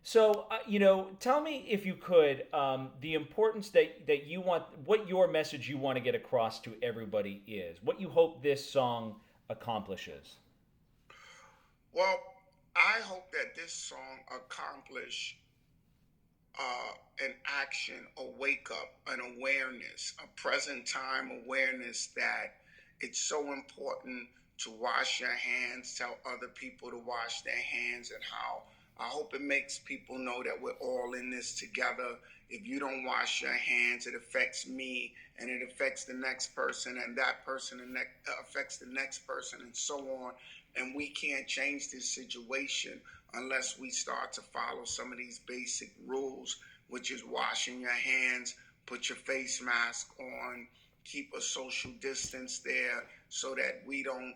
So, tell me if you could, the importance that you want, what your message you want to get across to everybody is, what you hope this song accomplishes. Well, I hope that this song accomplish an action, a wake up, an awareness, a present time awareness that it's so important to wash your hands, tell other people to wash their hands, and how I hope it makes people know that we're all in this together. If you don't wash your hands, it affects me and it affects the next person, and that person affects the next person, and so on. And we can't change this situation unless we start to follow some of these basic rules, which is washing your hands, put your face mask on, keep a social distance there so that we don't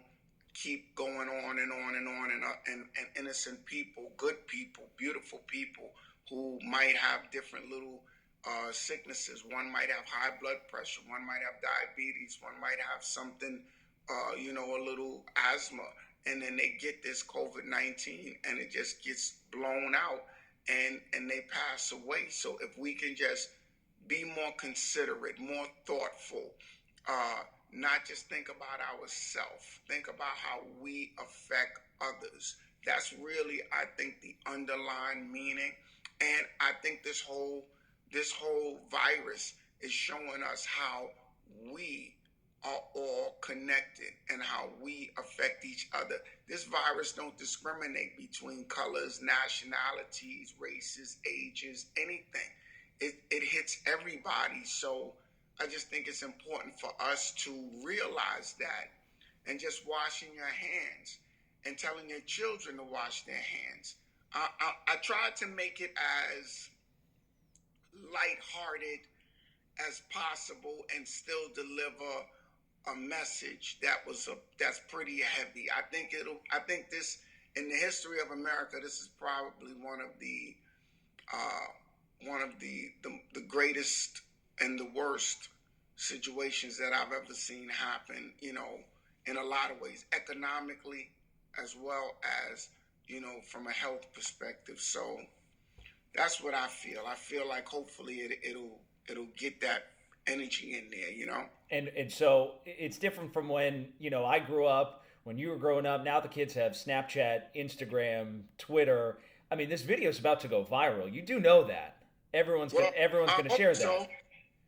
keep going on and on and on and innocent people, good people, beautiful people who might have different little sicknesses. One might have high blood pressure, one might have diabetes, one might have something, a little asthma, and then they get this COVID 19 and it just gets blown out and they pass away. So if we can just be more considerate, more thoughtful, uh, not just think about ourselves, think about how we affect others. That's really, I think, the underlying meaning. And I think this whole virus is showing us how we are all connected and how we affect each other. This virus don't discriminate between colors, nationalities, races, ages, anything. It hits everybody. So I just think it's important for us to realize that, and just washing your hands and telling your children to wash their hands. I tried to make it as lighthearted as possible and still deliver a message that's pretty heavy. I think this, in the history of America, this is probably one of the greatest and the worst situations that I've ever seen happen, in a lot of ways, economically as well as, from a health perspective. So that's what I feel. I feel like hopefully it'll get that energy in there. And so it's different from when, I grew up, when you were growing up. Now the kids have Snapchat, Instagram, Twitter. I mean, this video is about to go viral. You do know that. Well, Everyone's I gonna hope share so. that.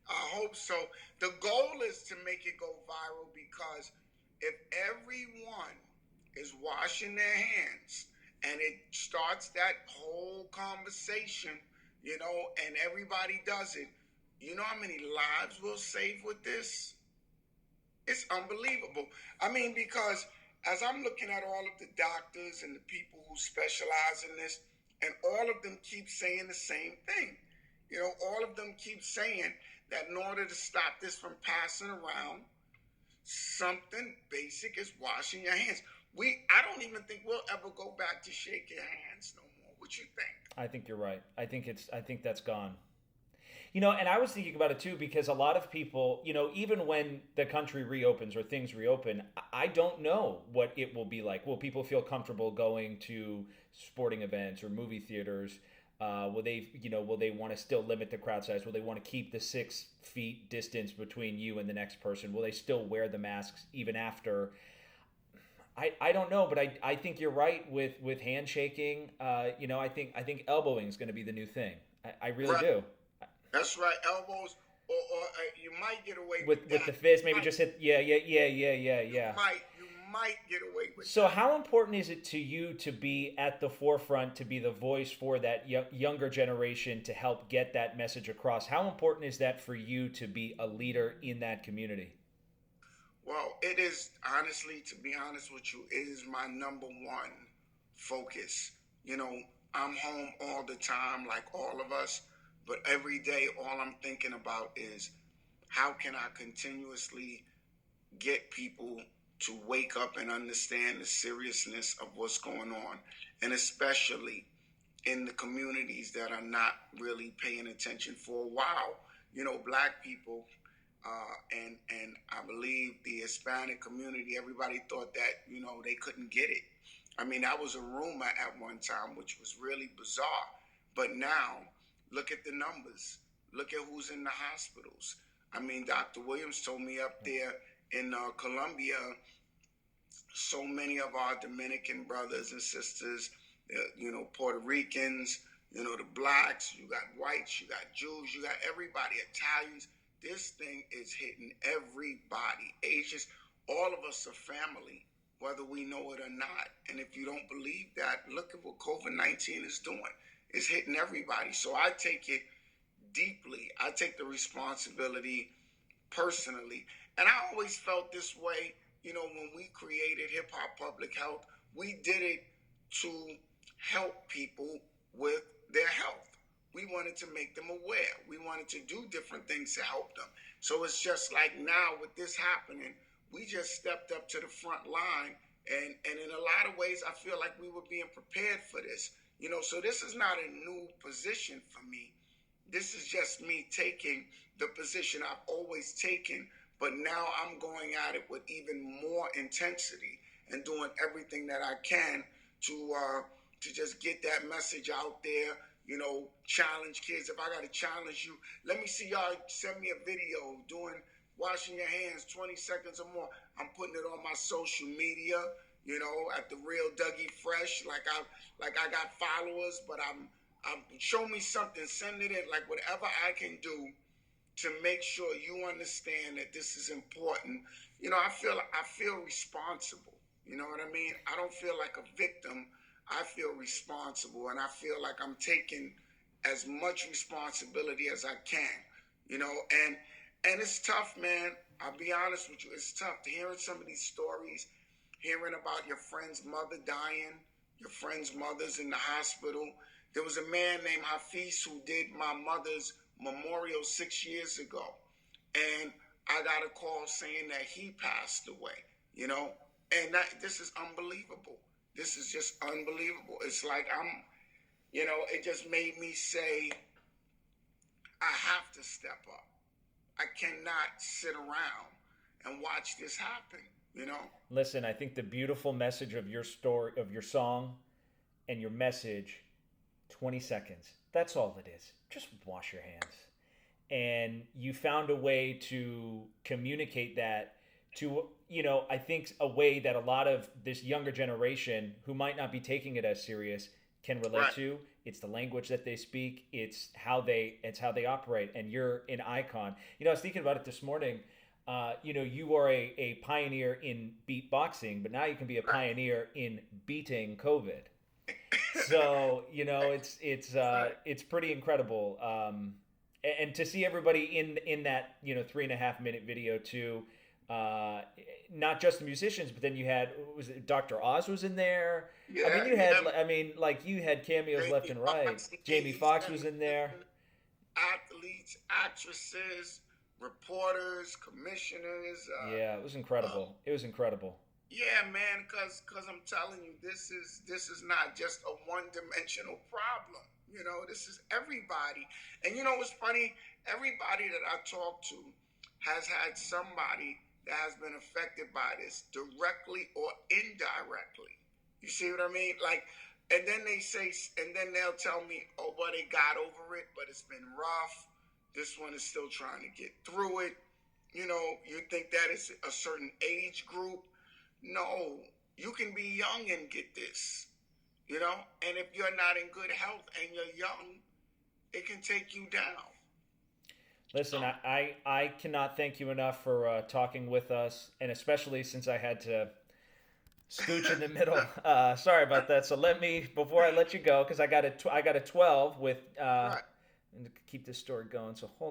I hope so. The goal is to make it go viral because if everyone is washing their hands and it starts that whole conversation, and everybody does it, you know how many lives we'll save with this? It's unbelievable. I mean, because as I'm looking at all of the doctors and the people who specialize in this, and all of them keep saying the same thing. All of them keep saying that in order to stop this from passing around, something basic is washing your hands. I don't even think we'll ever go back to shaking hands no more. What you think? I think you're right. I think that's gone. And I was thinking about it too because a lot of people, even when the country reopens or things reopen, I don't know what it will be like. Will people feel comfortable going to sporting events or movie theaters? Will they want to still limit the crowd size? Will they want to keep the 6 feet distance between you and the next person? Will they still wear the masks even after? I don't know, but I think you're right with handshaking. I think elbowing is going to be the new thing. I really Right. do. That's right. Elbows, or you might get away with With that. the fist, maybe just hit. Yeah, yeah, yeah, yeah, yeah, You yeah. might, you might get away with So, that. how important is it to you to be at the forefront, to be the voice for that younger generation, to help get that message across? How important is that for you to be a leader in that community? Well, it is, honestly, to be honest with you, it is my number one focus. You know, I'm home all the time, like all of us, but every day, all I'm thinking about is how can I continuously get people to wake up and understand the seriousness of what's going on, and especially in the communities that are not really paying attention for a while. Black people, and I believe the Hispanic community, everybody thought that they couldn't get it. I mean, that was a rumor at one time, which was really bizarre. But now, look at the numbers. Look at who's in the hospitals. I mean, Dr. Williams told me up there in Colombia, so many of our Dominican brothers and sisters, Puerto Ricans, the blacks, you got whites, you got Jews, you got everybody, Italians. This thing is hitting everybody. Asians, all of us are family, whether we know it or not. And if you don't believe that, look at what COVID-19 is doing. It's hitting everybody. So I take it deeply. I take the responsibility personally. And I always felt this way, when we created Hip Hop Public Health, we did it to help people with their health. We wanted to make them aware. We wanted to do different things to help them. So it's just like now with this happening, we just stepped up to the front line. And in a lot of ways, I feel like we were being prepared for this. So this is not a new position for me. This is just me taking the position I've always taken, but now I'm going at it with even more intensity and doing everything that I can to just get that message out there. Challenge kids. If I got to challenge you, let me see y'all send me a video doing washing your hands 20 seconds or more. I'm putting it on my social media, at the Real Dougie Fresh. Like I got followers, but I'm show me something, send it in, like whatever I can do to make sure you understand that this is important. I feel responsible. You know what I mean? I don't feel like a victim. I feel responsible, and I feel like I'm taking as much responsibility as I can. And it's tough, man. I'll be honest with you. It's tough hearing some of these stories, hearing about your friend's mother dying, your friend's mother's in the hospital. There was a man named Hafiz who did my mother's memorial 6 years ago. And I got a call saying that he passed away, and this is unbelievable. This is just unbelievable. It's like it just made me say, I have to step up. I cannot sit around and watch this happen, Listen, I think the beautiful message of your story, of your song and your message, 20 seconds. That's all it is. Just wash your hands. And you found a way to communicate that to, I think a way that a lot of this younger generation who might not be taking it as serious can relate Right. to. It's the language that they speak. It's how they operate. And you're an icon. I was thinking about it this morning. You are a pioneer in beatboxing, but now you can be a pioneer in beating COVID. So Right. it's pretty incredible, and to see everybody in that 3.5 minute video too, uh, not just the musicians, but then you had, was it Dr. Oz was in there. I mean, Yeah, you had, yeah. like you had cameos left Jamie and right. Foxx, Jamie he's Foxx got was in there. athletes, actresses, reporters, commissioners. Yeah, it was Uh, incredible. It was incredible. yeah, man, because I'm telling you, this is not just a one-dimensional problem. This is everybody. And what's funny? Everybody that I talk to has had somebody that has been affected by this directly or indirectly. You see what I mean? Like, and then they'll tell me, oh, well, they got over it, but it's been rough. This one is still trying to get through it. You think that it's a certain age group. No, you can be young and get this, and if you're not in good health and you're young, it can take you down. Listen, I cannot thank you enough for talking with us, and especially since I had to scooch in the middle. Sorry about that. So let me, before I let you go, because I got a 12 with Right. and to keep this story going. So hold